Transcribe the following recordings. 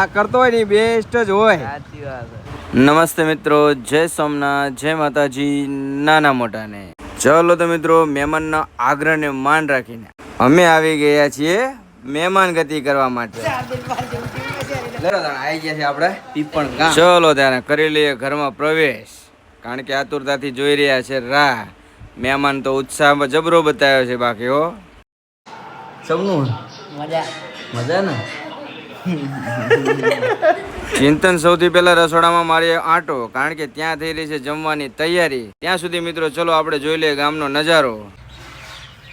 આ કરતો હોય ને બેસ્ટ જ હોય. સાચી વાત. નમસ્તે મિત્રો, જય સોમનાથ, જય માતાજી, નાના મોટાને. ચલો તો મિત્રો, મહેમાનના આગ્રહને માન રાખીને અમે આવી ગયા છીએ મહેમાન ગતિ કરવા માટે. આવી ગયા છે આપણે પીપણ ગામ. ચલો ત્યારે કરી લઈએ ઘરમાં પ્રવેશ, કારણ કે આતુરતાથી જોઈ રહ્યા છે રાહ. મહેમાન તો ઉત્સાહમાં જબરો બતાવ્યો છે. બાકી હો સૌનું મજા મજા ને. ચિંતન સૌથી પહેલા રસોડામાં મારી આંટો, કારણ કે ત્યાં થઈ રહી છે જમવાની તૈયારી. ત્યાં સુધી મિત્રો ચલો આપણે જોઈ લઈએ ગામનો નજારો.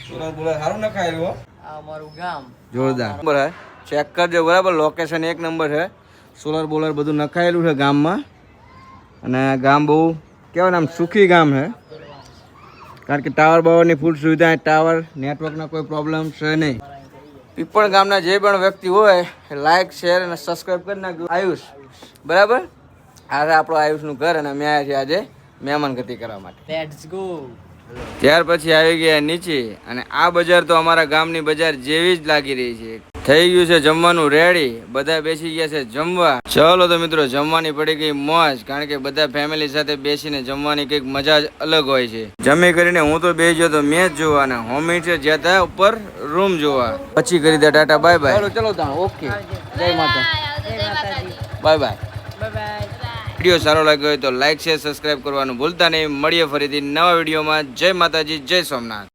સારું નખાયેલું આ અમારું ગામ જોરદાર બરાબર. ચેક કરજો બરાબર, લોકેશન એક નંબર છે. સોલર બોલર બધું નખાયેલું છે ગામમાં. અને ગામ બહુ કેવાય ને આમ સુખી ગામ છે, કારણ કે ટાવર બાવરની ફૂલ સુવિધા, ટાવર નેટવર્કના કોઈ પ્રોબ્લેમ છે નહીં. પીપળ ગામના જે પણ વ્યક્તિ હોય લાઈક શેર અને સબસ્ક્રાઈબ કરી નાખજો. આયુષ બરાબર, આ આપણો આયુષનું ઘર અને અમે આવ્યા છીએ આજે મહેમાન ગતિ કરવા માટે. Let's go. ત્યાર પછી આવી ગયા નીચે, અને આ બજાર તો અમારા ગામની બજાર જેવી જ લાગી રહી છે. થઈ ગયું છે જમવાનું રેડી, બધા બેસી ગયા છે જમવા. ચલો તો મિત્રો, જમવાની પડી ગઈ મોજ, કારણ કે બધા ફેમિલી સાથે બેસીને જમવાની કંઈક મજા જ અલગ હોય છે. જમી કરીને હું તો બેસી ગયો તો મેચ જોવા, અને હોમી છે જ્યાં ત્યાં ઉપર રૂમ જોવા. પછી કરી દે ટાટા બાય બાય. ચલો તા ઓકે, જય માતા, બાય બાય. વિડીયો સારો લાગ્યો હોય તો લાઈક શેર સબસ્ક્રાઈબ કરવાનું ભૂલતા નહીં. મળીએ ફરીથી નવા વિડીયોમાં. જય માતાજી, જય સોમનાથ.